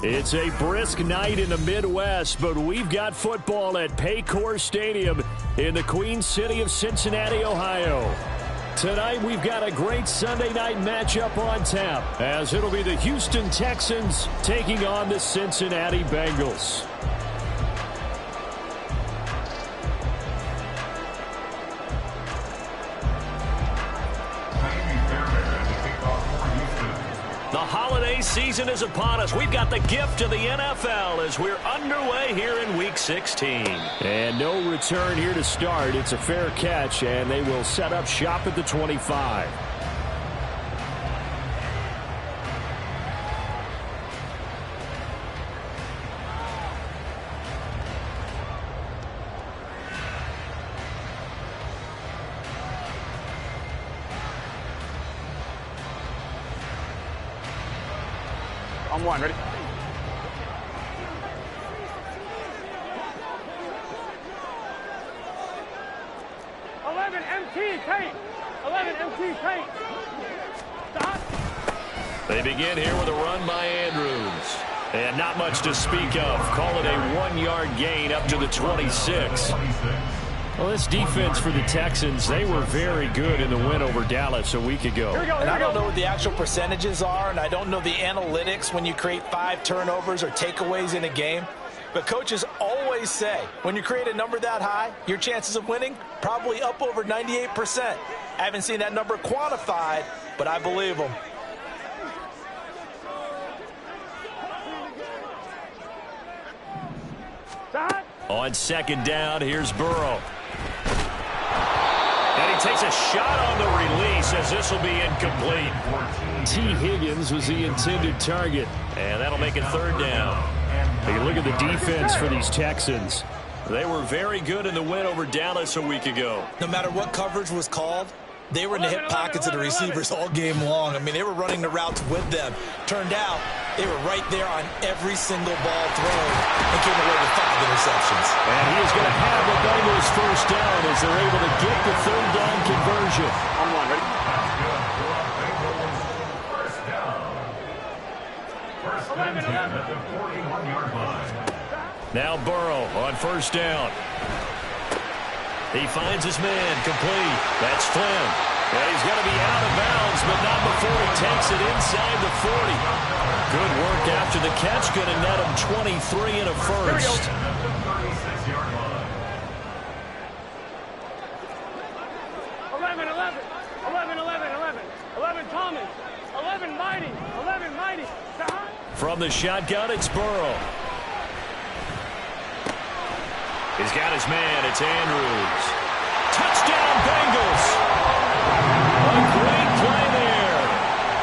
It's a brisk night in the Midwest, but we've got football at Paycor Stadium in the Queen City of Cincinnati, Ohio. Tonight, we've got a great Sunday night matchup on tap, as it'll be the Houston Texans taking on the Cincinnati Bengals. The holiday season is upon us. We've got the gift of the NFL as we're underway here in Week 16. And no return here to start. It's a fair catch, and they will set up shop at the 25. On one, ready? MT paint. 11 MT paint. Stop. They begin here with a run by Andrews. And not much to speak of. Call it a 1-yard gain up to the 26. Well, this defense for the Texans, they were very good in the win over Dallas a week ago. And I don't know what the actual percentages are, and I don't know the analytics when you create 5 turnovers or takeaways in a game. But coaches always say, when you create a number that high, your chances of winning probably up over 98%. I haven't seen that number quantified, but I believe them. On second down, here's Burrow. And he takes a shot on the release as this will be incomplete. T. Higgins was the intended target. And that'll make it third down. Take a look at the defense for these Texans. They were very good in the win over Dallas a week ago. No matter what coverage was called, they were in the hip pockets of the receivers all game long. I mean, they were running the routes with them. Turned out, they were right there on every single ball thrown and came away with 5 interceptions. And he is going to have the Bengals first down as they're able to get the third down conversion. On one, ready? First down. 11 at the 41-yard line. Now Burrow on first down. He finds his man complete. That's Flynn. Yeah, he's going to be out of bounds, but not before he takes it inside the 40. Good work after the catch. Going to net him 23 and a first. 11 Thomas. 11 Mighty. 11 Mighty. From the shotgun, it's Burrow. He's got his man. It's Andrews. Touchdown, Bengals. A great play there.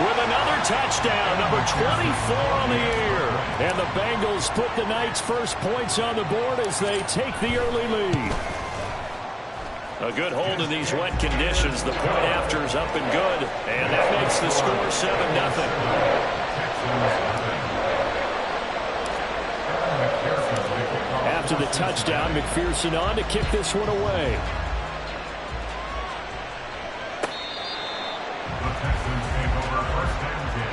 With another touchdown, number 24 on the year. And the Bengals put the night's first points on the board as they take the early lead. A good hold in these wet conditions. The point after is up and good. And that makes the score 7-0. After the touchdown, McPherson on to kick this one away. The Texans take over first and 10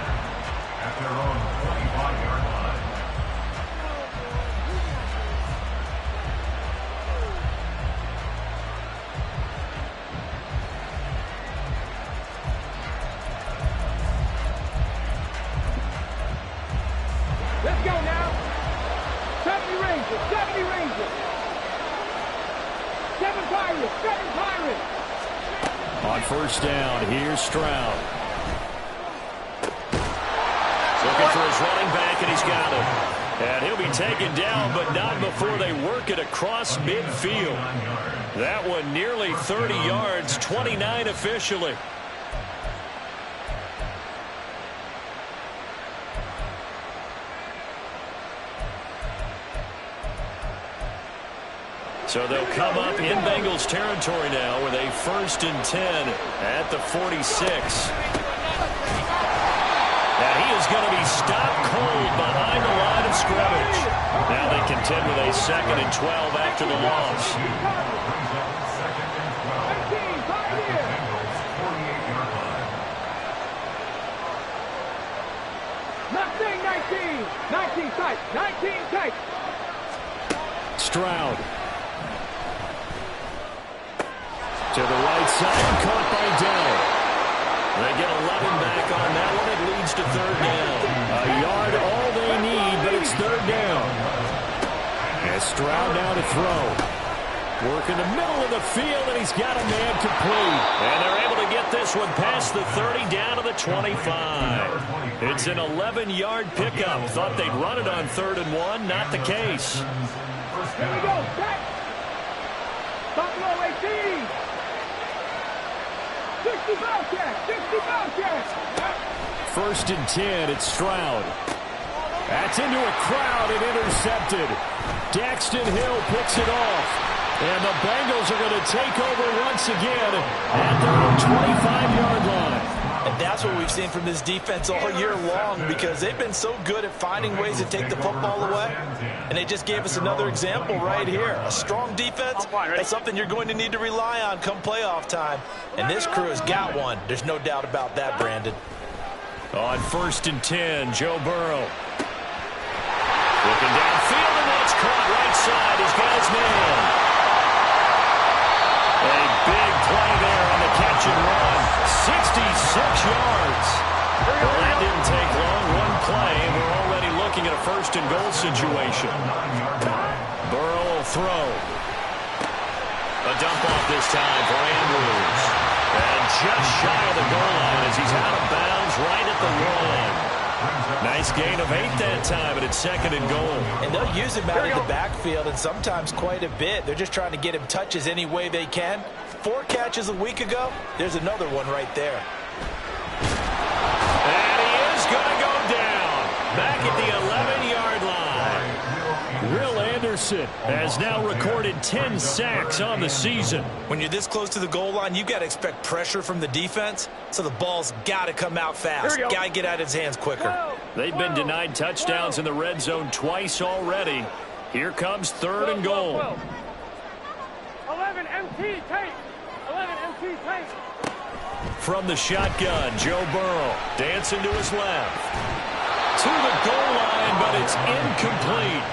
at their own 45-yard line. Let's go now. 70 Rangers, 70 Rangers. 7 Pirates, 7 Pirates. On first down, here's Stroud. Looking for his running back, and he's got him. And he'll be taken down, but not before they work it across midfield. That one nearly 30 yards, 29 officially. So they'll come up in Bengals territory now with a 1st and 10 at the 46. And he is going to be stopped cold behind the line of scrimmage. Now they contend with a 2nd and 12 after the loss. 19 tight. 19 tight. Stroud. To the right side, caught by Dell. They get 11 back on that one. It leads to third down. A yard, all they need, but it's third down. As Stroud now to throw. Working the middle of the field, and he's got a man complete. And they're able to get this one past the 30, down to the 25. It's an 11-yard pickup. Thought they'd run it on 3rd and 1. Not the case. Here we go. Back. Top low 18. 60 Bobcats. 60 Bobcats. 1st and 10. It's Stroud. That's into a crowd and intercepted. Daxton Hill picks it off. And the Bengals are going to take over once again at their own 25-yard line. And that's what we've seen from this defense all year long, because they've been so good at finding ways to take the football away. And they just gave us another example right here. A strong defense, that's something you're going to need to rely on come playoff time. And this crew has got one. There's no doubt about that, Brandon. On 1st and 10, Joe Burrow. Looking downfield, and that's caught right side. He's got his man. A big play there on the catch and run. 66 yards. Well, that didn't take long. One play, and we're already looking at a 1st and goal situation. Burrow will throw. A dump off this time for Andrews. And just shy of the goal line as he's out of bounds right at the 1. Nice gain of 8 that time, and it's 2nd and goal. And they'll use him out of the backfield, and sometimes quite a bit. They're just trying to get him touches any way they can. 4 catches a week ago. There's another one right there. And he is going to go down. Back at the 11-yard line. Will Anderson has now recorded 10 sacks on the season. When you're this close to the goal line, you've got to expect pressure from the defense, so the ball's got to come out fast. Got to get out of his hands quicker. They've been denied touchdowns in the red zone twice already. Here comes 3rd and goal. 11 MT tight. 11 MT tight. From the shotgun, Joe Burrow dancing to his left. To the goal line, but it's incomplete.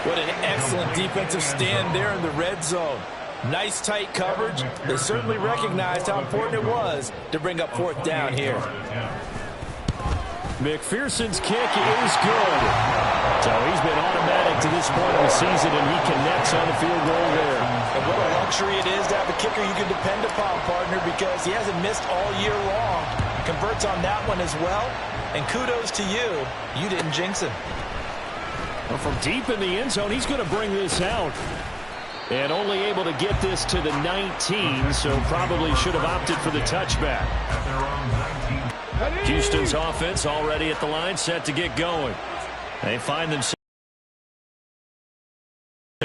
What an excellent defensive stand there in the red zone. Nice tight coverage. They certainly recognized how important it was to bring up 4th down here. McPherson's kick is good. So he's been automatic to this point of the season, and he connects on the field goal there. And what a luxury it is to have a kicker you can depend upon, partner, because he hasn't missed all year long. Converts on that one as well. And kudos to you. You didn't jinx him. Well, from deep in the end zone, he's going to bring this out. And only able to get this to the 19, so probably should have opted for the touchback. Houston's offense already at the line, set to get going. They find themselves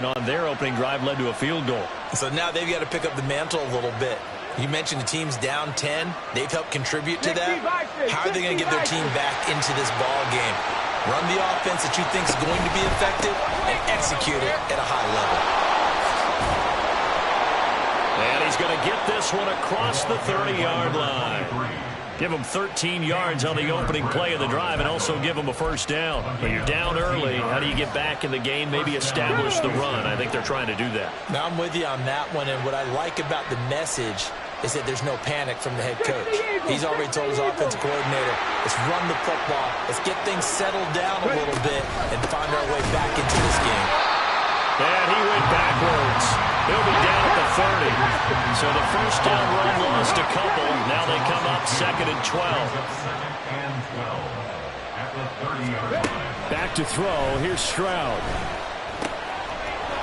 on their opening drive, led to a field goal. So now they've got to pick up the mantle a little bit. You mentioned the team's down 10. They've helped contribute to that. How are they going to get their team back into this ball game? Run the offense that you think is going to be effective and execute it at a high level. And he's going to get this one across the 30-yard line. Give them 13 yards on the opening play of the drive and also give them a 1st down. When you're down early, how do you get back in the game, maybe establish the run? I think they're trying to do that. Now, I'm with you on that one, and what I like about the message is that there's no panic from the head coach. He's already told his offensive coordinator, let's run the football, let's get things settled down a little bit and find our way back into this game. And he went backwards. He'll be down at the 30. So the 1st down run lost a couple. Now they come up 2nd and 12. Back to throw. Here's Stroud.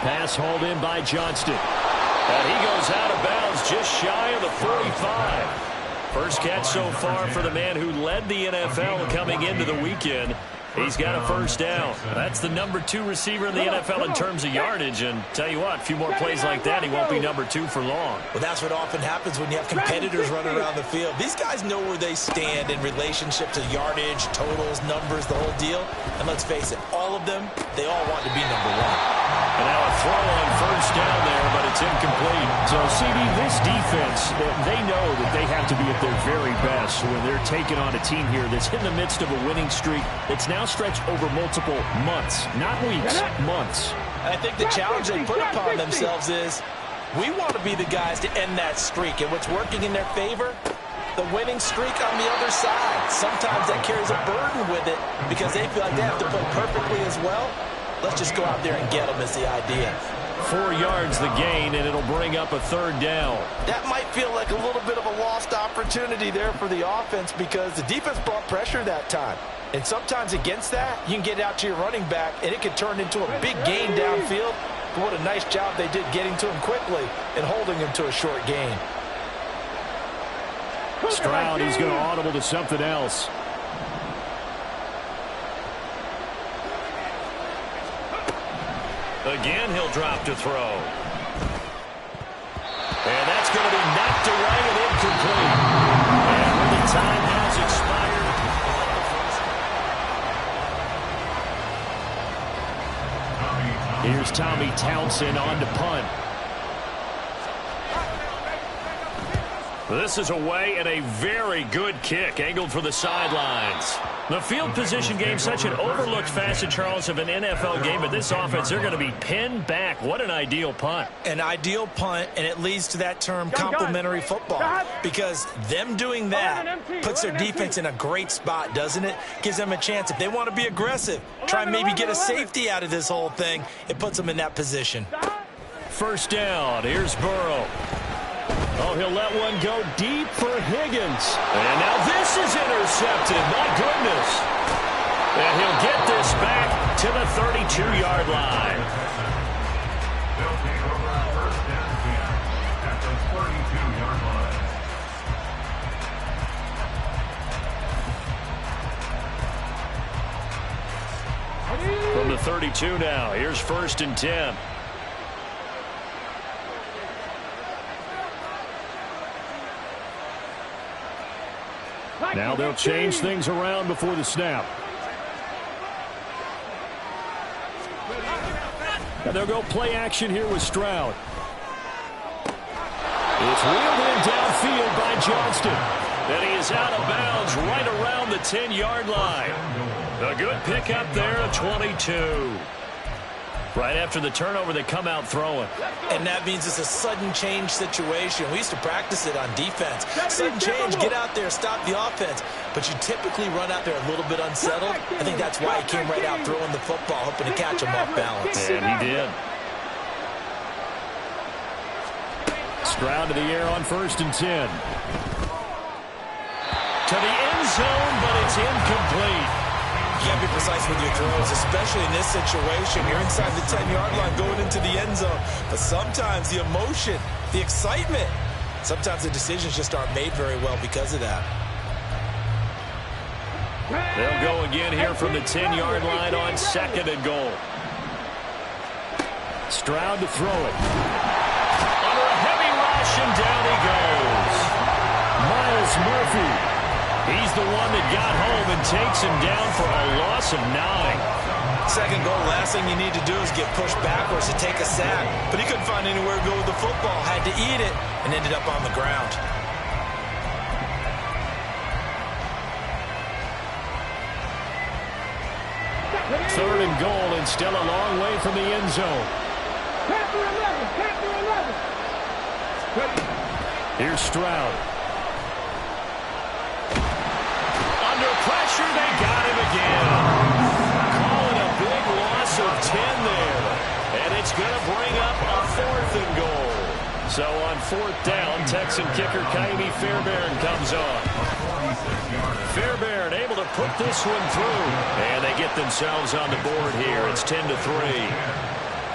Pass hauled in by Johnston. And he goes out of bounds just shy of the 45. First catch so far for the man who led the NFL coming into the weekend. He's got a 1st down. That's the number 2 receiver in the NFL in terms of yardage. And tell you what, a few more plays like that, he won't be number 2 for long. Well, that's what often happens when you have competitors running around the field. These guys know where they stand in relationship to yardage, totals, numbers, the whole deal. And let's face it, all of them, they all want to be number 1. And now a throw on 1st down there, but it's It's incomplete. So, CD, this defense, they know that they have to be at their very best when they're taking on a team here that's in the midst of a winning streak that's now stretched over multiple months, not weeks, months. And I think the challenge they put upon themselves is we want to be the guys to end that streak. And what's working in their favor? The winning streak on the other side. Sometimes that carries a burden with it because they feel like they have to play perfectly as well. Let's just go out there and get them is the idea. 4 yards the gain, and it'll bring up a third down. That might feel like a little bit of a lost opportunity there for the offense because the defense brought pressure that time. And sometimes against that, you can get out to your running back, and it can turn into a big gain downfield. But what a nice job they did getting to him quickly and holding him to a short gain. Stroud, he's going to audible to something else. Again, he'll drop to throw. And that's going to be knocked away and incomplete. And when the time has expired, here's Tommy Townsend on to punt. This is away and a very good kick, angled for the sidelines. The field position game, such an overlooked facet, Charles, of an NFL game, but this offense, they're going to be pinned back. What an ideal punt. An ideal punt, and it leads to that term complementary football, because them doing that puts their defense in a great spot, doesn't it? Gives them a chance. If they want to be aggressive, try and maybe get a safety out of this whole thing, it puts them in that position. First down, here's Burrow. Oh, he'll let one go deep for Higgins. And now this is intercepted. My goodness. And he'll get this back to the 32-yard line. They'll take over first down again at the 32-yard line. From the 32 now, here's 1st and 10. Now they'll change things around before the snap. And they'll go play action here with Stroud. It's wheeled in downfield by Johnston. And he is out of bounds right around the 10-yard line. A good pickup there at 22. Right after the turnover, they come out throwing. And that means it's a sudden change situation. We used to practice it on defense. Sudden change, get out there, stop the offense. But you typically run out there a little bit unsettled. I think that's why he came right out throwing the football, hoping to catch him off balance. And he did. Stroud to the air on 1st and 10. To the end zone, but it's incomplete. You got to be precise with your throws, especially in this situation. You're inside the 10-yard line going into the end zone. But sometimes the emotion, the excitement, sometimes the decisions just aren't made very well because of that. They'll go again here from the 10-yard line on 2nd and goal. Stroud to throw it. Under a heavy rush, and down he goes. Miles Murphy. He's the one that got home and takes him down for a loss of 9. 2nd goal, last thing you need to do is get pushed backwards to take a sack. But he couldn't find anywhere to go with the football. Had to eat it and ended up on the ground. Third and goal, and still a long way from the end zone. Here's Stroud. Pressure, they got him again. Calling a big loss of 10 there. And it's going to bring up a 4th and goal. So on 4th down, Texan kicker Kaimi Fairbairn comes on. Fairbairn able to put this one through. And they get themselves on the board here. It's 10-3.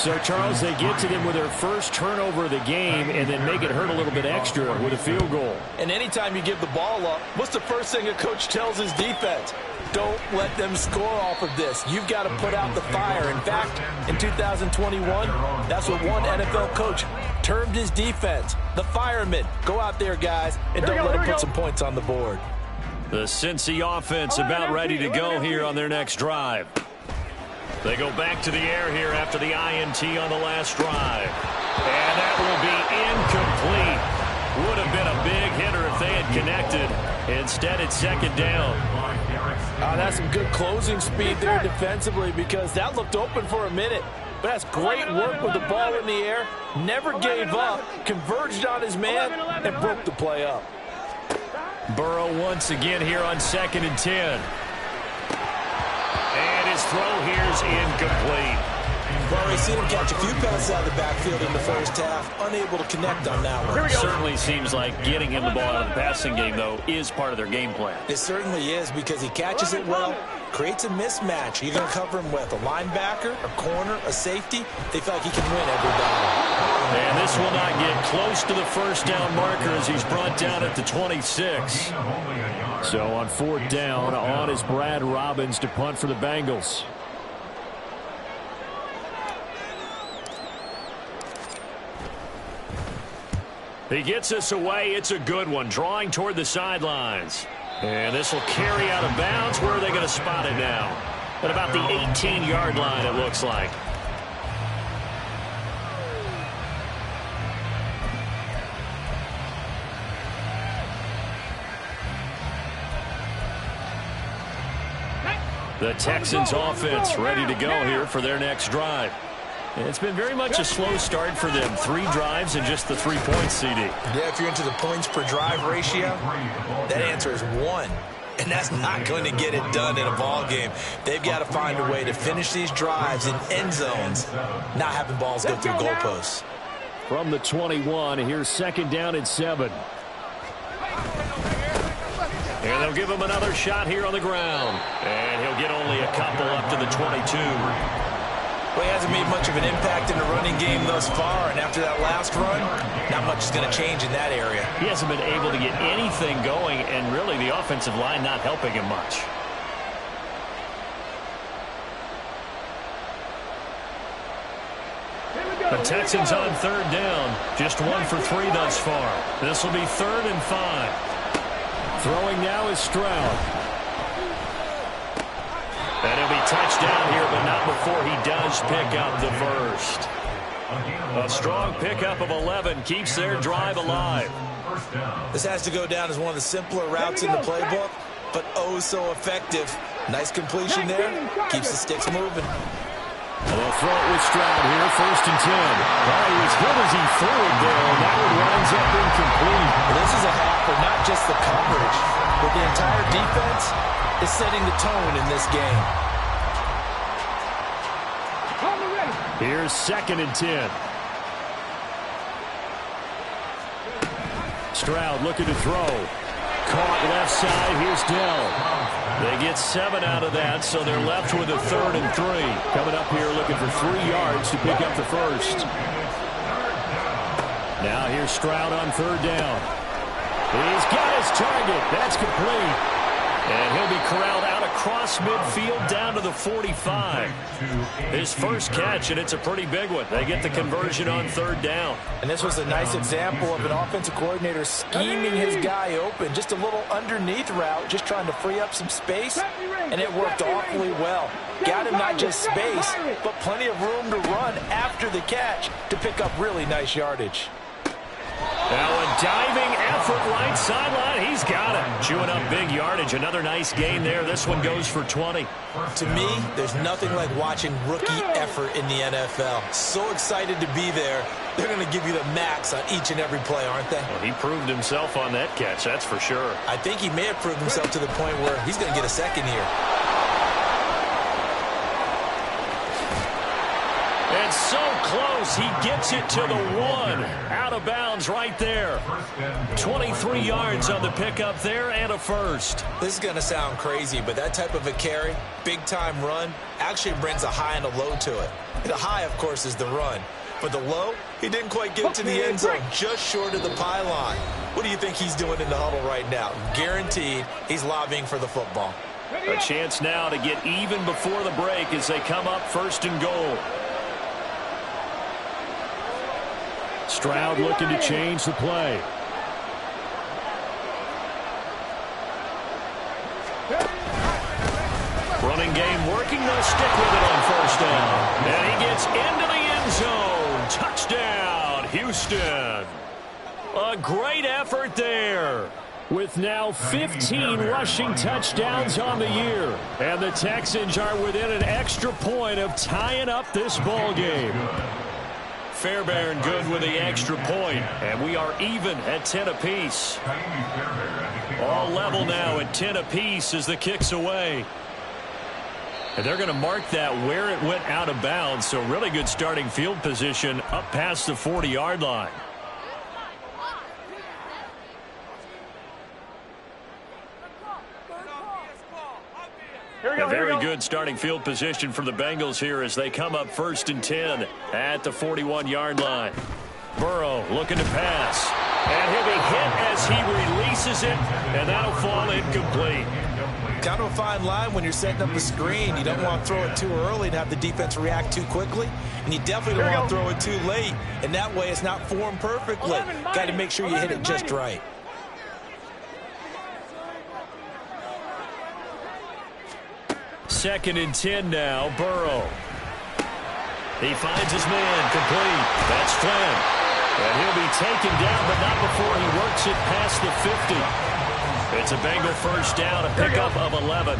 So, Charles, they get to them with their first turnover of the game and then make it hurt a little bit extra with a field goal. And anytime you give the ball up, what's the first thing a coach tells his defense? Don't let them score off of this. You've got to put out the fire. In fact, in 2021, that's what one NFL coach termed his defense, the firemen. Go out there, guys, and don't let them put some points on the board. The Cincy offense about ready to go here on their next drive. They go back to the air here after the INT on the last drive. And that will be incomplete. Would have been a big hitter if they had connected. Instead, it's second down. That's some good closing speed there defensively, because that looked open for a minute. But that's great work with the ball in the air. Never gave up, converged on his man, and broke the play up. Burrow once again here on 2nd and 10. And his throw here's incomplete. Well, we've seen him catch a few passes out of the backfield in the first half, unable to connect on that one. Certainly seems like getting him the ball out of the passing game, though, is part of their game plan. It certainly is, because he catches it well, creates a mismatch. You're going to cover him with a linebacker, a corner, a safety. They feel like he can win every battle. And this will not get close to the first down marker as he's brought down at the 26. So on 4th down, on is Brad Robbins to punt for the Bengals. He gets us away. It's a good one, drawing toward the sidelines. And this will carry out of bounds. Where are they going to spot it now? At about the 18-yard line, it looks like. The Texans offense ready to go here for their next drive. It's been very much a slow start for them. 3 drives and just the 3 points, CD. Yeah, if you're into the points per drive ratio, that answer is 1. And that's not going to get it done in a ball game. They've got to find a way to finish these drives in end zones, not having balls go through goalposts. From the 21, here's 2nd down and 7. And they'll give him another shot here on the ground. And he'll get only a couple up to the 22. Well, he hasn't made much of an impact in the running game thus far, and after that last run, not much is going to change in that area. He hasn't been able to get anything going, and really the offensive line not helping him much. The Texans on 3rd down. Just 1 for 3 thus far. This will be 3rd and 5. Throwing now is Stroud. And he'll be touchdown here, but not before he does pick up the first. A strong pickup of 11 keeps their drive alive. This has to go down as one of the simpler routes in the playbook, but oh so effective. Nice completion there. Keeps the sticks moving. And they'll throw it with Stroud here, 1st and 10. Well, he was good as he threw it there, and that one winds up incomplete. This is a half for not just the coverage, but the entire defense is setting the tone in this game. Here's 2nd and 10. Stroud looking to throw. Caught left side. Here's Dell. They get 7 out of that, so they're left with a 3rd and 3. Coming up here looking for 3 yards to pick up the first. Now here's Stroud on 3rd down. He's got his target. That's complete. And he'll be corralled out across midfield down to the 45. His first catch, and it's a pretty big one. They get the conversion on 3rd down. And this was a nice example of an offensive coordinator scheming his guy open. Just a little underneath route, just trying to free up some space, and it worked awfully well. Got him not just space, but plenty of room to run after the catch to pick up really nice yardage. Now a diving effort right sideline. He's got it. Chewing up big yardage. Another nice gain there. This one goes for 20. To me, there's nothing like watching rookie effort in the NFL. So excited to be there. They're going to give you the max on each and every play, aren't they? Well, he proved himself on that catch, that's for sure. I think he may have proved himself to the point where he's going to get a second here. And so close, he gets it to the 1. Out of bounds right there. 23 yards on the pickup there and a first. This is going to sound crazy, but that type of a carry, big-time run, actually brings a high and a low to it. The high, of course, is the run. But the low, he didn't quite get to the end zone, just short of the pylon. What do you think he's doing in the huddle right now? Guaranteed he's lobbying for the football. A chance now to get even before the break as they come up 1st and goal. Stroud looking to change the play. Running game working. They'll stick with it on 1st down. And he gets into the end zone. Touchdown. Houston. A great effort there. With now 15 rushing touchdowns on the year. And the Texans are within an extra point of tying up this ball game. Fairbairn good with the extra point, and we are even at 10 apiece. All level now at 10 apiece as the kick's away. And they're going to mark that where it went out of bounds, so really good starting field position up past the 40-yard line. A very good starting field position for the Bengals here as they come up 1st and 10 at the 41-yard line. Burrow looking to pass. And he'll be hit as he releases it, and that'll fall incomplete. Kind of a fine line when you're setting up the screen. You don't want to throw it too early and have the defense react too quickly. And you definitely don't want to throw it too late. And that way it's not formed perfectly. Got to make sure you hit it just right. Second and 10 now, Burrow. He finds his man, complete. That's Flynn. And he'll be taken down, but not before he works it past the 50. It's a Bengal first down, a pickup of 11.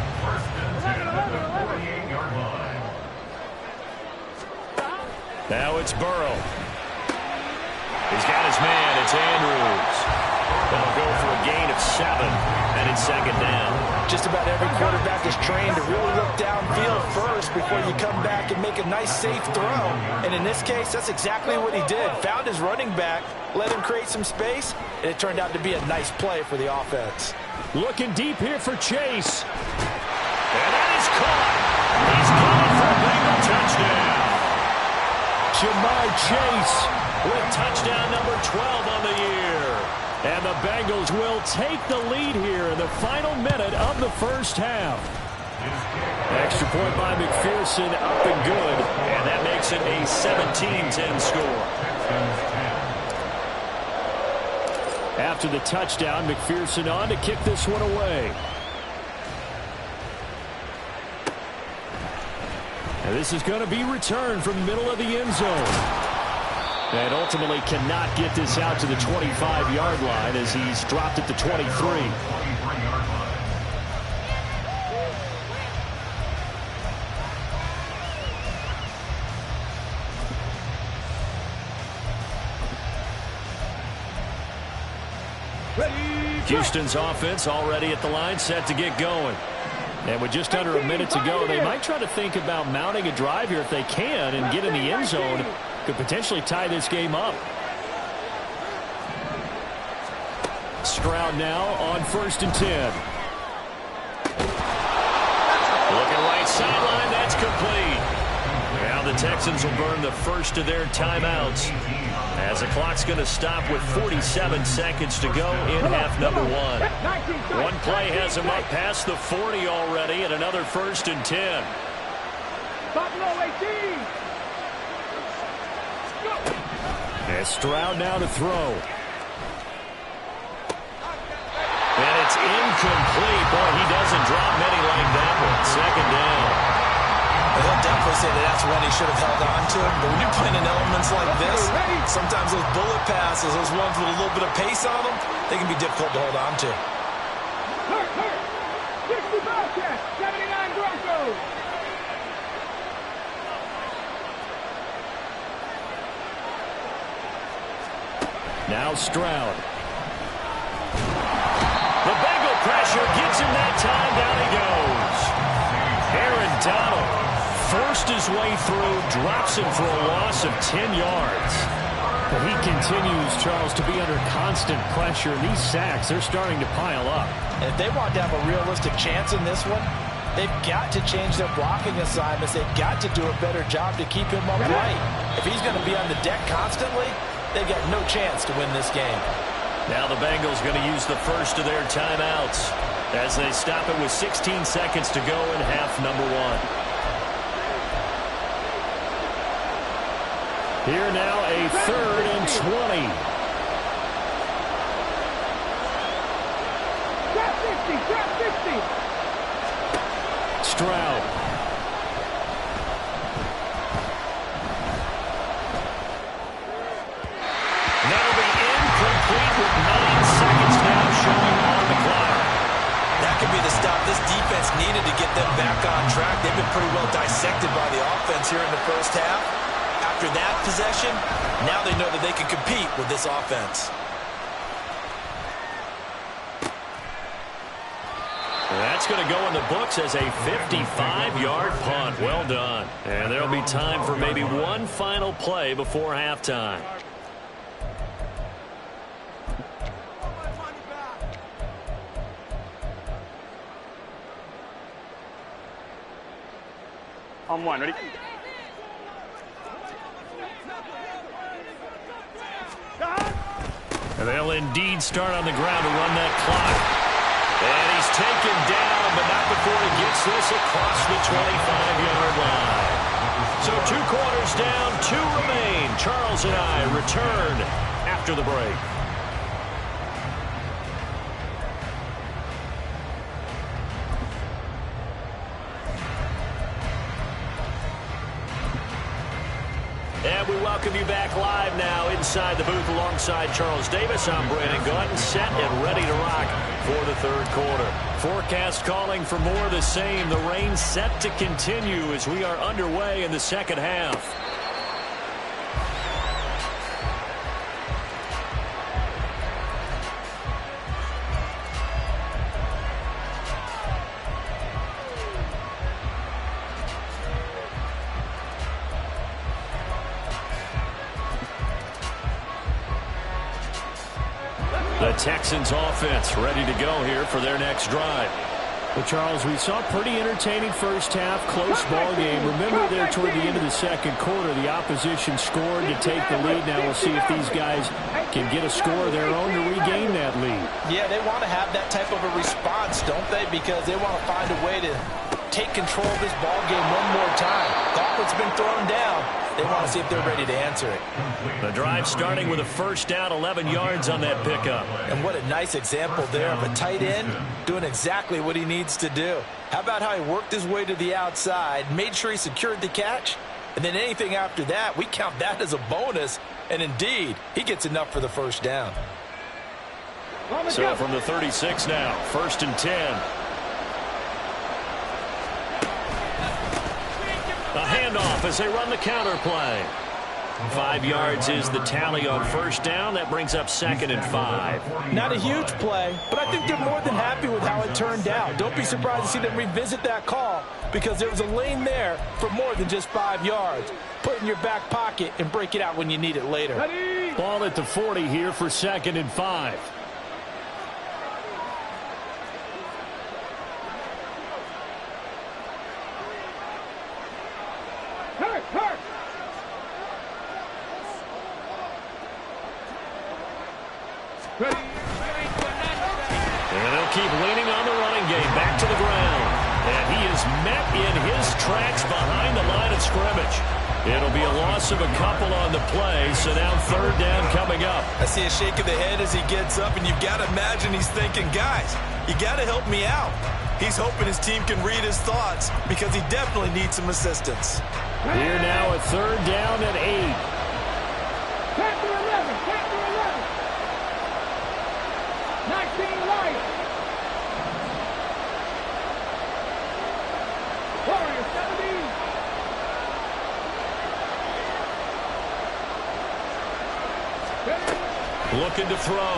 Now it's Burrow. He's got his man, it's Andrews. They'll go for a gain of 7, and it's second down. Just about every quarterback is trained to really look downfield first before you come back and make a nice, safe throw. And in this case, that's exactly what he did. Found his running back, let him create some space, and it turned out to be a nice play for the offense. Looking deep here for Chase. And that is caught. He's coming for a Bengal touchdown. Jamar Chase with touchdown number 12 on the year. And the Bengals will take the lead here in the final minute of the first half. Extra point by McPherson, up and good. And that makes it a 17-10 score. After the touchdown, McPherson on to kick this one away. And this is going to be returned from the middle of the end zone. And ultimately cannot get this out to the 25-yard line as he's dropped at the 23. Houston's offense already at the line, set to get going. And with just under a minute to go, they might try to think about mounting a drive here if they can and get in the end zone. Could potentially tie this game up. Stroud now on 1st and 10. Looking right sideline, that's complete. Now the Texans will burn the first of their timeouts as the clock's going to stop with 47 seconds to go in half number 1. One play has them up past the 40 already, and another 1st and 10. And Stroud now to throw. And it's incomplete. Boy, he doesn't drop many like that one. Second down. He'll definitely say that that's when he should have held on to him. But when you're playing in elements like this, sometimes those bullet passes, those ones with a little bit of pace on them, they can be difficult to hold on to. 79 Broncos. Now Stroud. The Bengal pressure gets him that time. Down he goes. Aaron Donald forced his way through, drops him for a loss of 10 yards. But he continues, Charles, to be under constant pressure. And these sacks, they're starting to pile up. And if they want to have a realistic chance in this one, they've got to change their blocking assignments. They've got to do a better job to keep him upright. If he's going to be on the deck constantly, they've got no chance to win this game. Now the Bengals going to use the first of their timeouts as they stop it with 16 seconds to go in half number 1. Here now a 3rd and 20. Drop 50. Stroud. with 9 seconds now showing on the clock. That could be the stop this defense needed to get them back on track. They've been pretty well dissected by the offense here in the first half. After that possession, now they know that they can compete with this offense. That's going to go in the books as a 55-yard punt. Well done. And there'll be time for maybe one final play before halftime. On one, ready? And they'll indeed start on the ground to run that clock. And he's taken down, but not before he gets this across the 25-yard line. So 2 quarters down, 2 remain. Charles and I return after the break. And we welcome you back live now inside the booth alongside Charles Davis. I'm Brandon Gaudin, set and ready to rock for the third quarter. Forecast calling for more of the same. The rain set to continue as we are underway in the second half. The Texans offense ready to go here for their next drive. Well, Charles, we saw a pretty entertaining first half, close ball game. Remember there toward the end of the second quarter, the opposition scored to take the lead. Now we'll see if these guys can get a score of their own to regain that lead. Yeah, they want to have that type of a response, don't they? Because they want to find a way to take control of this ball game one more time. Gauntlet's been thrown down. They want to see if they're ready to answer it. The drive starting with a first down, 11 yards on that pickup. And what a nice example there of a tight end doing exactly what he needs to do. How about how he worked his way to the outside, made sure he secured the catch, and then anything after that, we count that as a bonus. And indeed, he gets enough for the first down. So from the 36 now, 1st and 10. A handoff as they run the counter play. 5 yards is the tally on first down. That brings up 2nd and 5. Not a huge play, but I think they're more than happy with how it turned out. Don't be surprised to see them revisit that call because there was a lane there for more than just 5 yards. Put it in your back pocket and break it out when you need it later. Ball at the 40 here for 2nd and 5. And they'll keep leaning on the running game. Back to the ground. And he is met in his tracks behind the line of scrimmage. It'll be a loss of a couple on the play, so now 3rd down coming up. I see a shake of the head as he gets up, and you've got to imagine he's thinking, guys, you got to help me out. He's hoping his team can read his thoughts because he definitely needs some assistance. Here now at 3rd down and 8. Back to 11, back to 11. 19 right. Warriors 17. Looking to throw.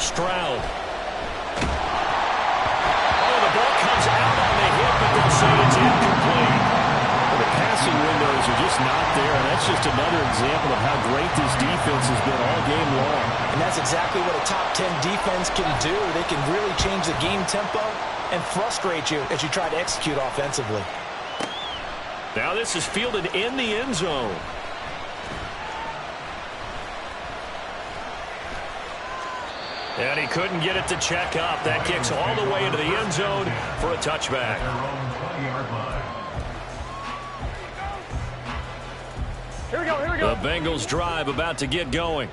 Stroud. Oh, the ball comes out on the hip, but they'll say it's incomplete. Well, the passing windows are just not there, and that's just another example of how great this defense has been all game long. And that's exactly what a top 10 defense can do. They can really change the game tempo and frustrate you as you try to execute offensively. Now this is fielded in the end zone. And he couldn't get it to check up. That kicks all the way into the end zone for a touchback. Here we go, here we go. The Bengals drive about to get going.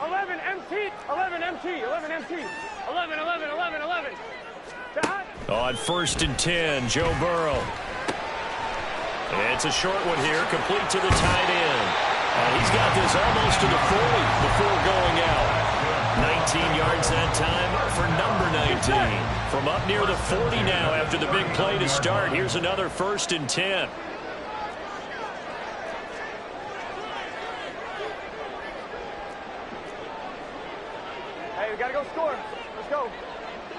11 MT, 11 MT, 11 MT, 11, 11, 11, 11. On 1st and 10, Joe Burrow. It's a short one here, complete to the tight end. And he's got this almost to the 40 before going out. 19 yards that time for number 19. From up near the 40 now after the big play to start. Here's another 1st and 10. Hey, we got to go score. Let's go.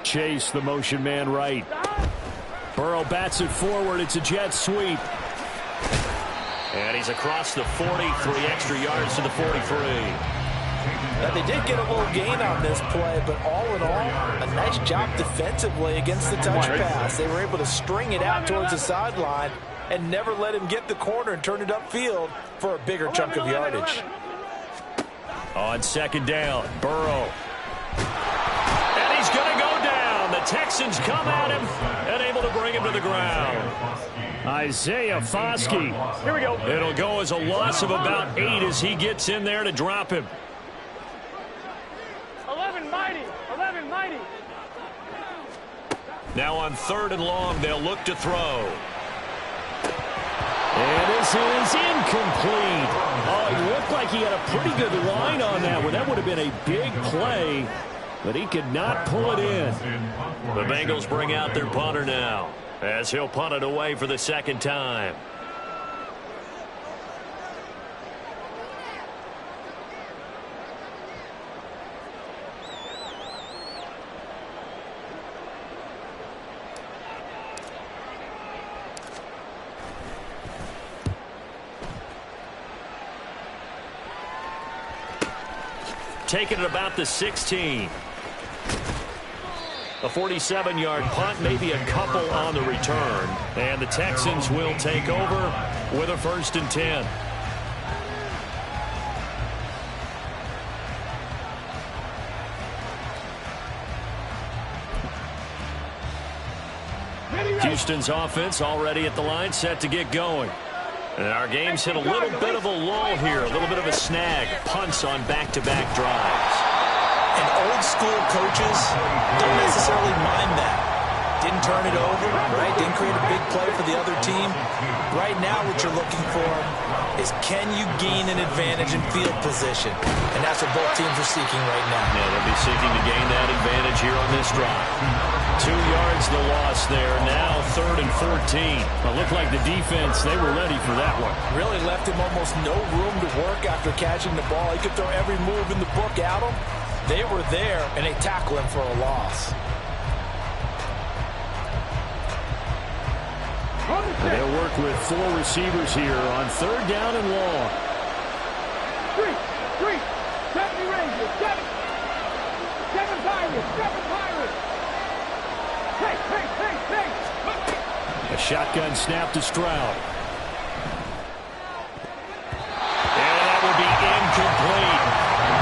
Chase, the motion man right. Burrow bats it forward. It's a jet sweep. And he's across the 40, 3 extra yards to the 43. Now, they did get a little gain on this play, but all in all, a nice job defensively against the touch pass. They were able to string it out towards the sideline and never let him get the corner and turn it upfield for a bigger chunk of yardage. On 2nd down, Burrow. And he's going to go down. The Texans come at him and able to bring him to the ground. Isaiah Foskey. Here we go. It'll go as a loss of about 8 as he gets in there to drop him. 11 mighty. 11 mighty. Now on 3rd and long, they'll look to throw. And this is incomplete. Oh, it looked like he had a pretty good line on that one. That would have been a big play, but he could not pull it in. The Bengals bring out their punter now, as he'll punt it away for the 2nd time. Taking it about the 16. A 47-yard punt, maybe a couple on the return. And the Texans will take over with a 1st and 10. Houston's offense already at the line, set to get going. And our game's hit a little bit of a lull here, a little bit of a snag. Punts on back-to-back drives. And old-school coaches don't necessarily mind that. Didn't turn it over, right? Didn't create a big play for the other team. Right now what you're looking for is can you gain an advantage in field position? And that's what both teams are seeking right now. Yeah, they'll be seeking to gain that advantage here on this drive. 2 yards the loss there. Now 3rd and 14. It looked like the defense, they were ready for that one. Really left him almost no room to work after catching the ball. He could throw every move in the book at him. They were there, and they tackle him for a loss. And they'll work with 4 receivers here on 3rd down and long. 3, 70 Rangers, 7 Pirates, 7 Pirates. Hey. A shotgun snap to Stroud. And that will be incomplete.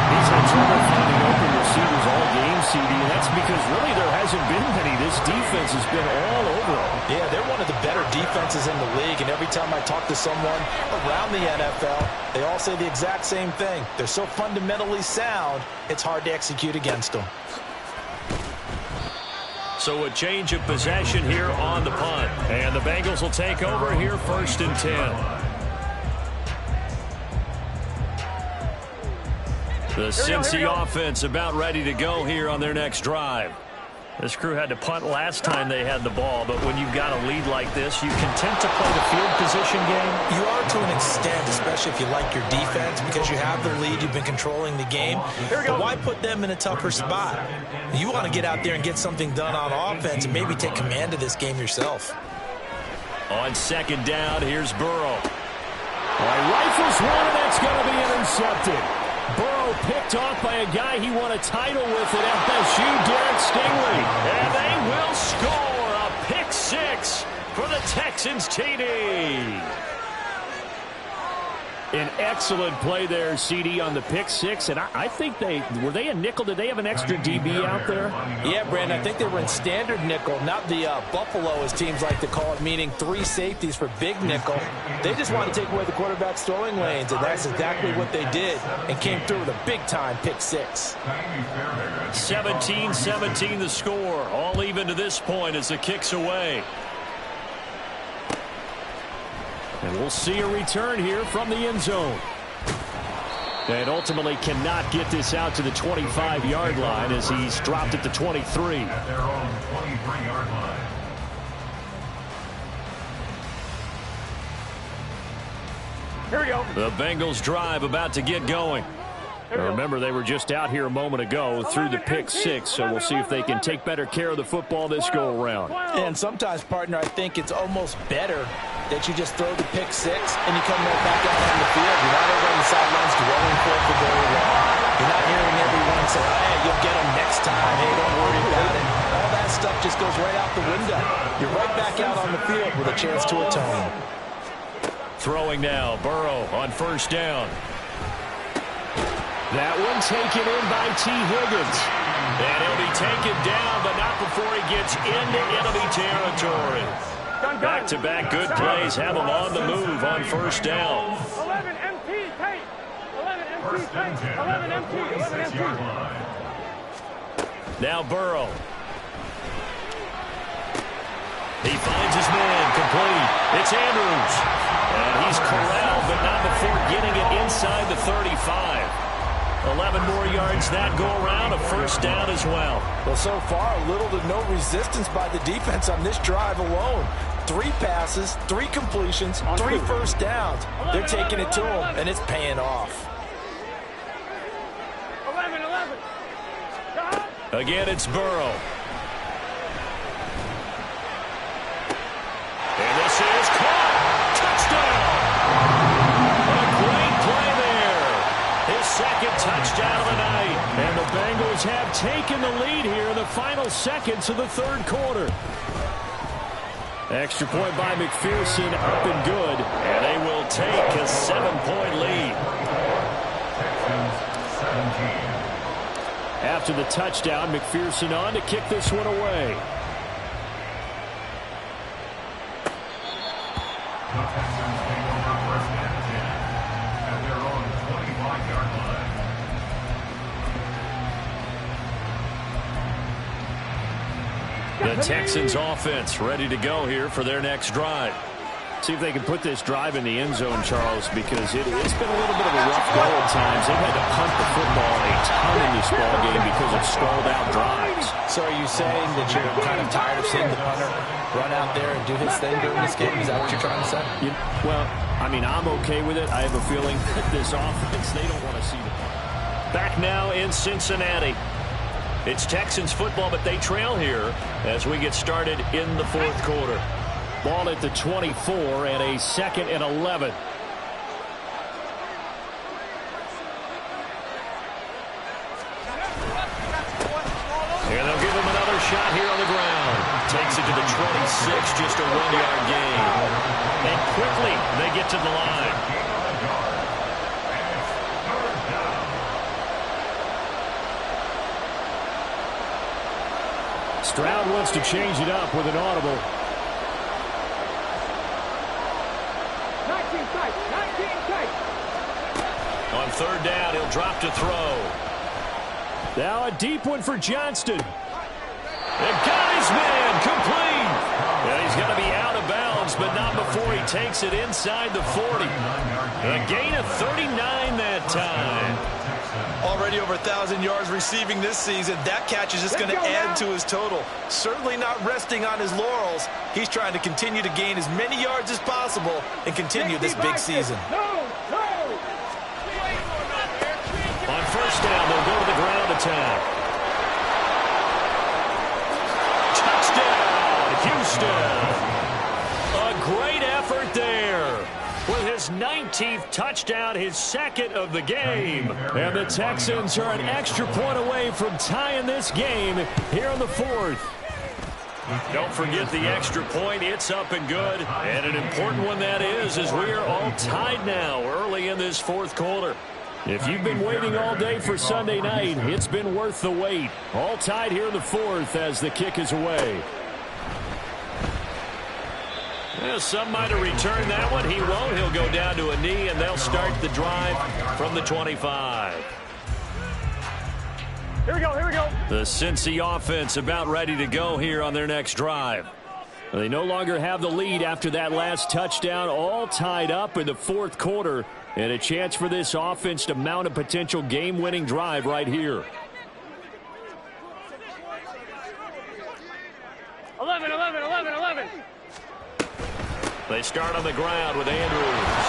He's had trouble finding open receivers all game, CD, and that's because really there hasn't been many. This defense has been all over them. Yeah, they're one of the better defenses in the league, and every time I talk to someone around the NFL, they all say the exact same thing. They're so fundamentally sound, it's hard to execute against them. So a change of possession here on the punt. And the Bengals will take over here 1st and 10. The Cincy offense about ready to go here on their next drive. This crew had to punt last time they had the ball, but when you've got a lead like this, you content to play the field position game? You are to an extent, especially if you like your defense, because you have the lead, you've been controlling the game. But why put them in a tougher spot? You want to get out there and get something done on offense and maybe take command of this game yourself. On 2nd down, here's Burrow. Rifles one, and that's going to be intercepted. Burrow picked off by a guy he won a title with at FSU, Derek Stingley. And they will score a pick 6 for the Texans TD. An excellent play there, CD, on the pick 6. And I think were they a nickel? Did they have an extra DB out there? Yeah, Brandon, I think they were in standard nickel, not the Buffalo, as teams like to call it, meaning 3 safeties for big nickel. They just want to take away the quarterback's throwing lanes, and that's exactly what they did, and came through with a big-time pick 6. 17-17 the score. All even to this point as the kick's away. And we'll see a return here from the end zone. And ultimately cannot get this out to the 25-yard line as he's dropped at the 23. At their own 23-yard line. Here we go. The Bengals drive about to get going. Remember, they were just out here a moment ago through the pick six, so we'll see if they can take better care of the football this go-around. And sometimes, partner, I think it's almost better that you just throw the pick six and you come right back out on the field. You're not over on the sidelines dwelling for it for very long. You're not hearing everyone say, hey, you'll get them next time. Hey, don't worry about it. All that stuff just goes right out the window. You're right back out on the field with a chance to atone. Throwing now, Burrow on first down. That one taken in by T. Higgins. And he'll be taken down, but not before he gets into enemy territory. Back-to-back good plays have him on the move on first down. 11 MT, tight. 11 MT, tight. 11 MT, 11 MT. Now Burrow. He finds his man, complete. It's Andrews. And he's corralled, but not before getting it inside the 35. 11 more yards that go around, a first down as well. Well, so far, little to no resistance by the defense on this drive alone. 3 passes, 3 completions, 3 first downs. They're taking it to him, and it's paying off. 11. Again, it's Burrow. And this is caught. Touchdown! A great play there. His second touchdown of the night. And the Bengals have taken the lead here in the final seconds of the third quarter. Extra point by McPherson, up and good. And they will take a 7-point lead. Texans 17. After the touchdown, McPherson on to kick this one away. The Texans take over first and 10 at their own 25-yard line. The Texans offense ready to go here for their next drive. See if they can put this drive in the end zone, Charles, because it's been a little bit of a rough go at times. They've had to punt the football a ton in this ball game because of stalled-out drives. So are you saying that you're kind of tired of seeing the punter run out there and do his thing during this game? Is that what you're trying to say? Well, I mean, I'm okay with it. I have a feeling that this offense, they don't want to see the punt. Back now in Cincinnati. It's Texans football, but they trail here as we get started in the fourth quarter. Ball at the 24 and a 2nd and 11. And they'll give him another shot here on the ground. Takes it to the 26, just a 1-yard gain. And quickly they get to the line. Stroud wants to change it up with an audible. 19 tight. On third down, he'll drop to throw. Now a deep one for Johnston. And got his man complete. And he's going to be out of bounds, but not before he takes it inside the 40. A gain of 39 that time. Already over 1,000 yards receiving this season. That catch is just going to add to his total. Certainly not resting on his laurels. He's trying to continue to gain as many yards as possible and continue this big season. On first down, they'll go to the ground attack. Touchdown, Houston. A great effort there. With his 19th touchdown, his 2nd of the game. And the Texans are an extra point away from tying this game here in the 4th. Don't forget the extra point. It's up and good. And an important one that is, as we are all tied now early in this 4th quarter. If you've been waiting all day for Sunday night, it's been worth the wait. All tied here in the 4th as the kick is away. Well, some might have returned that one. He won't. He'll go down to a knee, and they'll start the drive from the 25. Here we go. The Cincy offense about ready to go here on their next drive. They no longer have the lead after that last touchdown, all tied up in the 4th quarter. And a chance for this offense to mount a potential game-winning drive right here. 11, 11, 11, 11. They start on the ground with Andrews.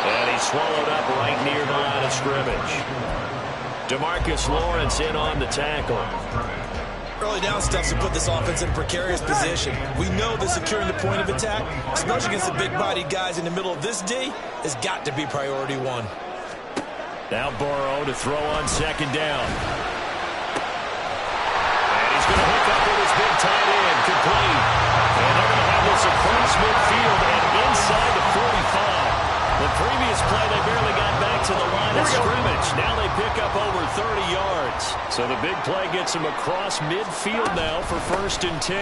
And he's swallowed up right near the line of scrimmage. DeMarcus Lawrence in on the tackle. Early down stuff to put this offense in a precarious position. We know that securing the point of attack, especially against the big-bodied guys in the middle of this D, has got to be priority one. Now Burrow to throw on second down. And he's going to hook up with his big tight end, complete. And they're going to have this across midfield and inside the 45. The previous play, they barely got back to the line of scrimmage. Now they pick up over 30 yards. So the big play gets him across midfield now for 1st and 10.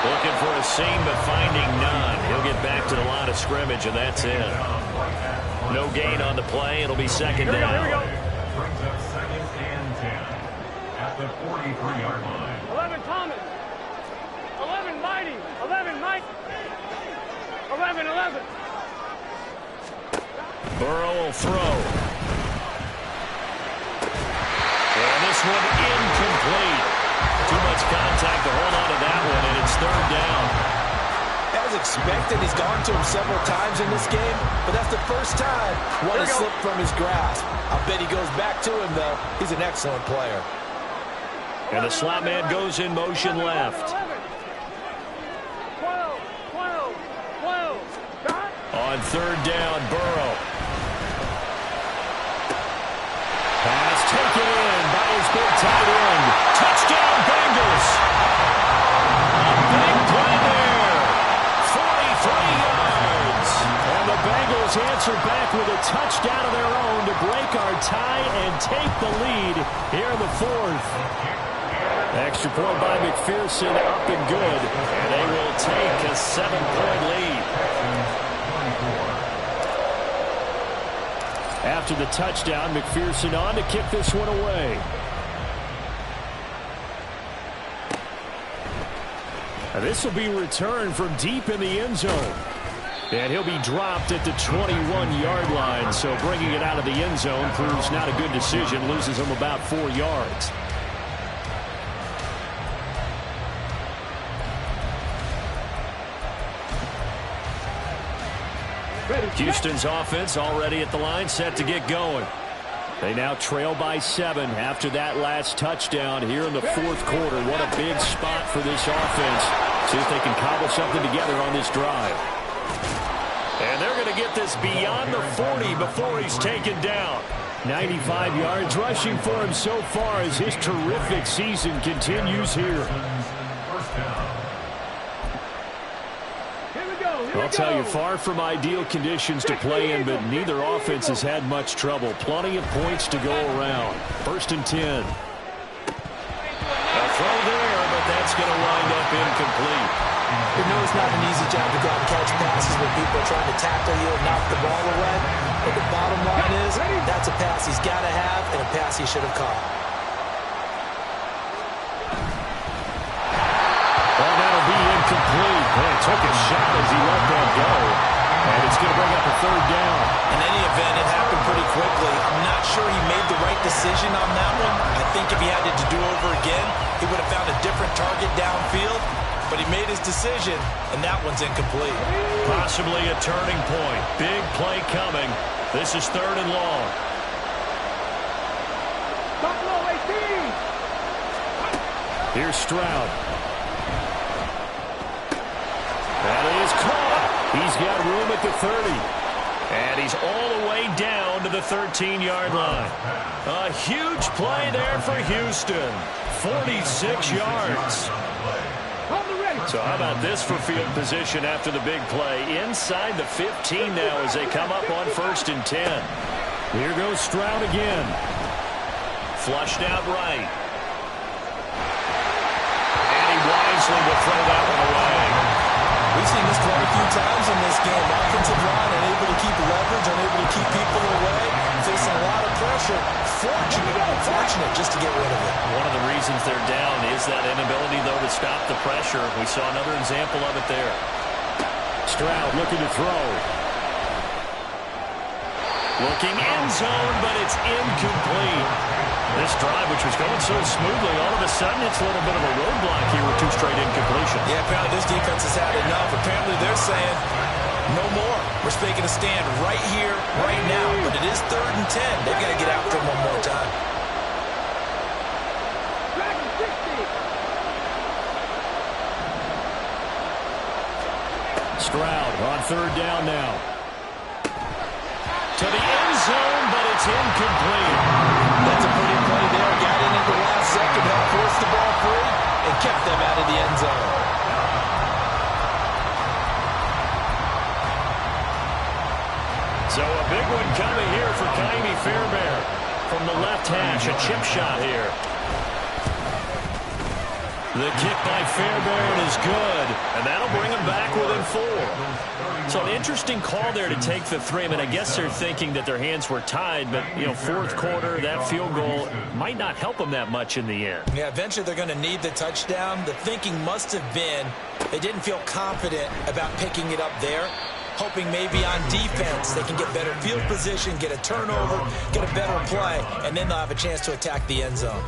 Looking for a seam, but finding none. He'll get back to the line of scrimmage, and that's it. No gain on the play. It'll be second down. Brings up 2nd and 10 at the 43-yard line. 11, Thomas. 11, Mighty. 11, Mike. 11, 11. Burrow will throw. And this one incomplete. Too much contact to hold on to that one, and it's 3rd down. As expected, he's gone to him several times in this game, but that's the first time one has slipped from his grasp. I bet he goes back to him, though. He's an excellent player. And the slot man goes in motion left. 12, 12, 12. On 3rd down, Burrow. Pass taken in by his big tight end. Touchdown, Bengals. A big play there. 43 yards. And the Bengals answer back with a touchdown of their own to break our tie and take the lead here in the 4th. Extra point by McPherson, up and good. And they will take a 7-point lead. After the touchdown, McPherson on to kick this one away. This will be returned from deep in the end zone. And he'll be dropped at the 21-yard line. So bringing it out of the end zone proves not a good decision. Loses him about 4 yards. Houston's offense already at the line, set to get going. They now trail by 7 after that last touchdown here in the 4th quarter. What a big spot for this offense. See if they can cobble something together on this drive. And they're going to get this beyond the 40 before he's taken down. 95 yards rushing for him so far as his terrific season continues here. I'll tell you, far from ideal conditions to play in, but neither offense has had much trouble. Plenty of points to go around. 1st and 10. A throw there, but that's going to wind up incomplete. You know it's not an easy job to go out and catch passes when people are trying to tackle you and knock the ball away. But the bottom line is, that's a pass he's got to have and a pass he should have caught. Well, that'll be incomplete. Man, took a shot as he let that go. And it's going to bring up a 3rd down. In any event, it happened pretty quickly. I'm not sure he made the right decision on that one. I think if he had it to do over again, he would have found a different target downfield. But he made his decision, and that one's incomplete. Possibly a turning point. Big play coming. This is 3rd and long. Here's Stroud. That is caught. He's got room at the 30. And he's all the way down to the 13-yard line. A huge play there for Houston. 46 yards. So how about this for field position after the big play? Inside the 15 now as they come up on 1st and 10. Here goes Stroud again. Flushed out right. And he wisely will throw that one away. We've seen this quite a few times in this game. Offensive line unable to keep leverage, unable to keep people away, facing a lot of pressure. Fortunate just to get rid of it. One of the reasons they're down is that inability, though, to stop the pressure. We saw another example of it there. Stroud looking to throw. Looking end zone, but it's incomplete. This drive, which was going so smoothly, all of a sudden it's a little bit of a roadblock here with 2 straight incompletions. Yeah, apparently this defense has had enough. Apparently they're saying, no more. We're making a stand right here, right now. But it is 3rd and 10. They've got to get after him one more time. Stroud on 3rd down now. To the end zone, but it's incomplete. That's a pretty play there. Got in at the last second, helped force the ball free, and kept them out of the end zone. So a big one coming here for Kaimi Fairbairn. From the left hash, a chip shot here. The kick by Fairbairn is good, and that'll bring him back within 4. So an interesting call there to take the 3. I mean, I guess they're thinking that their hands were tied, but, you know, 4th quarter, that field goal might not help them that much in the end. Yeah, eventually they're going to need the touchdown. The thinking must have been they didn't feel confident about picking it up there, hoping maybe on defense they can get better field position, get a turnover, get a better play, and then they'll have a chance to attack the end zone.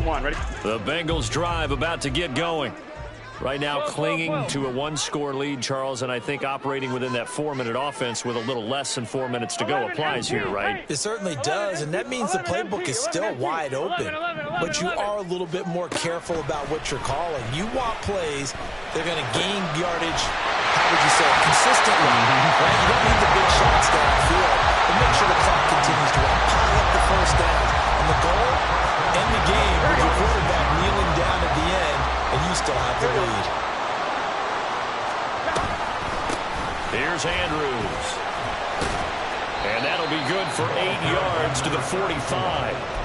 Ready? The Bengals drive about to get going. Right now clinging to a 1-score lead, Charles, and I think operating within that 4-minute offense with a little less than 4 minutes to go applies here, right? It certainly does, and that means the playbook is still wide open. But you are a little bit more careful about what you're calling. You want plays that are going to gain yardage, how would you say, consistently. Right? You don't need the big shots downfield, but make sure the clock continues to run. Pile up the first down. And the goal, end the game with your quarterback kneeling down at the end, and you still have the lead. Here's Andrews. And that'll be good for 8 yards to the 45.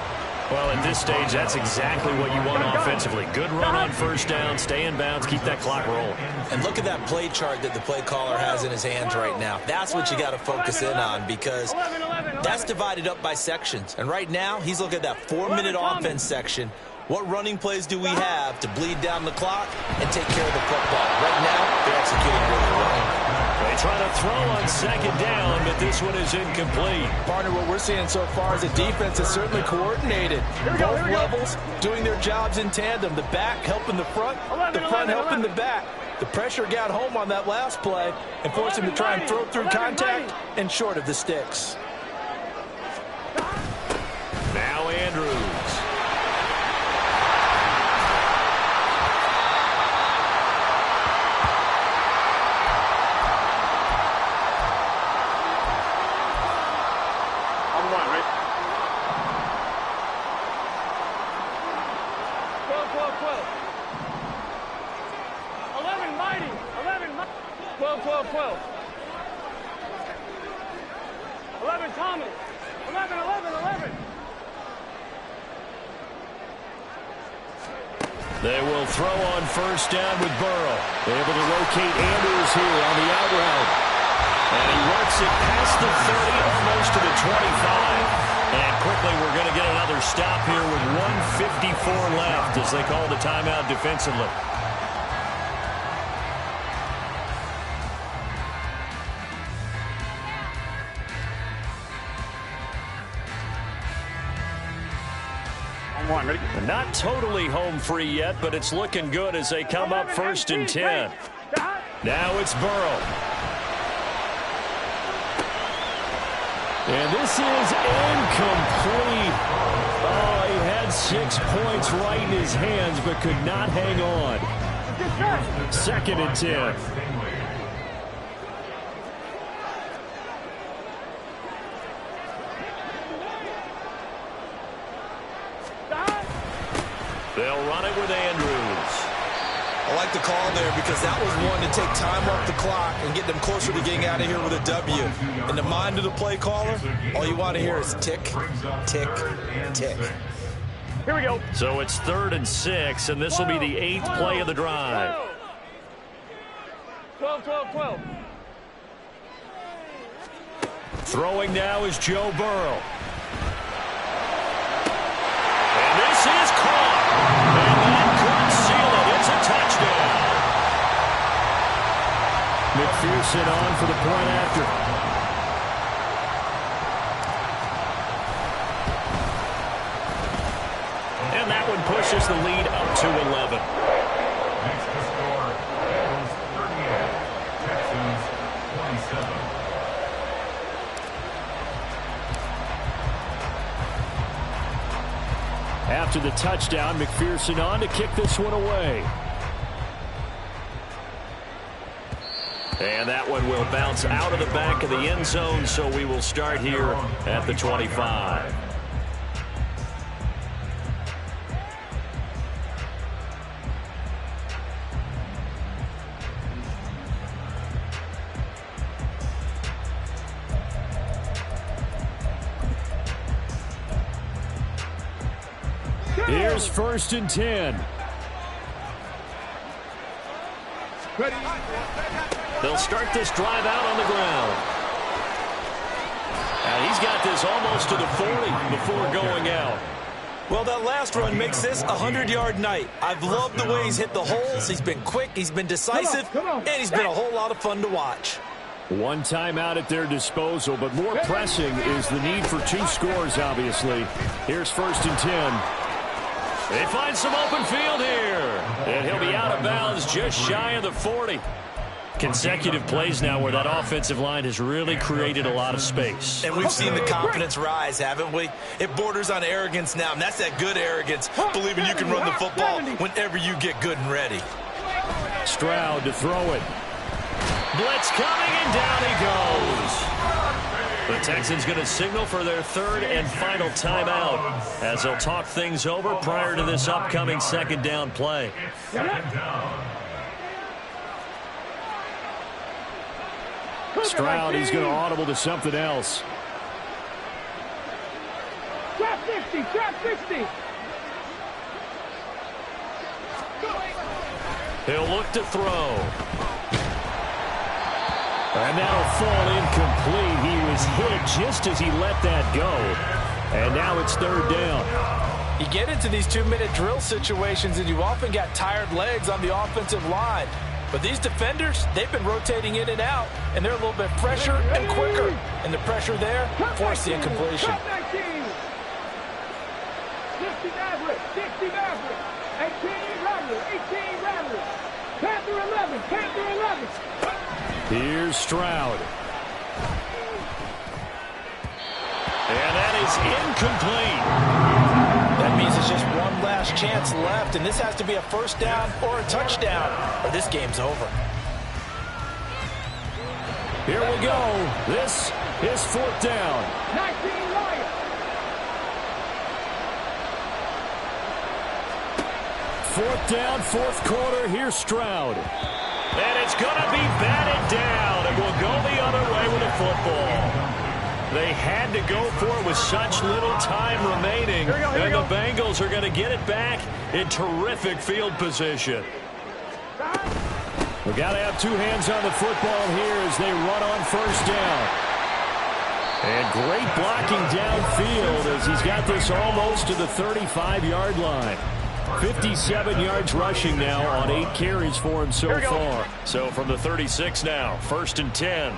Well, at this stage, that's exactly what you want offensively. Good run on first down, stay in bounds, keep that clock rolling. And look at that play chart that the play caller has in his hands right now. That's what you got to focus in on, because that's divided up by sections. And right now, he's looking at that 4-minute offense section. What running plays do we have to bleed down the clock and take care of the football? Right now, they're executing really well. They try to throw on 2nd down, but this one is incomplete. Partner, what we're seeing so far is a defense that's certainly coordinated. Both levels doing their jobs in tandem. The back helping the front, the front helping the back. The pressure got home on that last play and forced him to try and throw through contact and short of the sticks. Now Andrews. They will throw on first down with Burrow. Able to locate Andrews here on the out route. And he works it past the 30, almost to the 25. And quickly we're going to get another stop here with 1:54 left as they call the timeout defensively. Ready? Not totally home free yet, but it's looking good as they come up 1st and 10. Now it's Burrow. And this is incomplete. Oh, he had 6 points right in his hands, but could not hang on. 2nd and 10. They'll run it with Andrews. I like the call there because that was one to take time off the clock and get them closer to getting out of here with a W. In the mind of the play caller, all you want to hear is tick, tick, tick. Here we go. So it's 3rd and 6, and this will be the 8th play of the drive. 12. Throwing now is Joe Burrow. And this is caught. And that could seal it. It's a touchdown. McPherson on for the point after. And that one pushes the lead up to 11. Next to score, Bengals 38, Texans 27. After the touchdown, McPherson on to kick this one away. And that one will bounce out of the back of the end zone, so we will start here at the 25. Here's 1st and 10. They'll start this drive out on the ground. And he's got this almost to the 40 before going out. Well, that last run makes this a 100-yard night. I've loved the way he's hit the holes. He's been quick, he's been decisive, and he's been a whole lot of fun to watch. One timeout at their disposal, but more pressing is the need for 2 scores, obviously. Here's 1st and 10. They find some open field here. And he'll be out of bounds just shy of the 40. Consecutive plays now where that offensive line has really created a lot of space. And we've seen the confidence rise, haven't we? It borders on arrogance now, and that's that good arrogance, believing you can run the football whenever you get good and ready. Stroud to throw it. Blitz coming, and down he goes. The Texans going to signal for their 3rd and final timeout as they'll talk things over prior to this upcoming 2nd down play. Stroud, he's going to audible to something else. Trap 60, trap 60. He'll look to throw. And that'll fall incomplete. He was hit just as he let that go. And now it's 3rd down. You get into these 2-minute drill situations, and you often got tired legs on the offensive line. But these defenders, they've been rotating in and out, and they're a little bit fresher and quicker. And the pressure there forced the incompletion. 60 Maverick, 60 Maverick, 18 Rattler, 18 Rattler, Panther 11, Panther 11. Here's Stroud. And that is incomplete. That means it's just one last chance left, and this has to be a 1st down or a touchdown, or this game's over. Here we go. This is 4th down. 19 Lions. 4th down, 4th quarter. Here's Stroud. And it's going to be batted down, and will go the other way with the football. They had to go for it with such little time remaining, and the Bengals are going to get it back in terrific field position. We've got to have 2 hands on the football here as they run on 1st down. And great blocking downfield as he's got this almost to the 35-yard line. 57 yards rushing now on 8 carries for him so far. So from the 36 now, 1st and 10.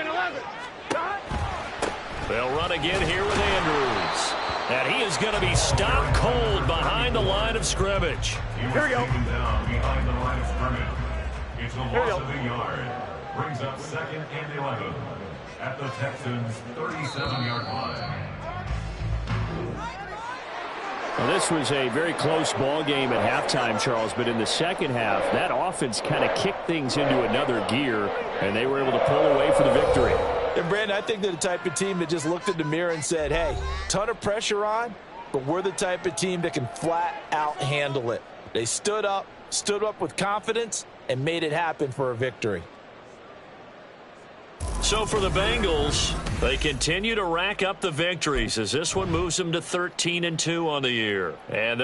11. They'll run again here with Andrews. And he is going to be stopped cold behind the line of scrimmage. Here we go. Down behind the line of scrimmage. It's a loss of a yard. Brings up 2nd and 11 at the Texans' 37-yard line. Well, this was a very close ball game at halftime, Charles, but in the second half, that offense kind of kicked things into another gear, and they were able to pull away for the victory. And, Brandon, I think they're the type of team that just looked in the mirror and said, hey, ton of pressure on, but we're the type of team that can flat out handle it. They stood up with confidence, and made it happen for a victory. So for the Bengals, they continue to rack up the victories as this one moves them to 13-2 on the year. And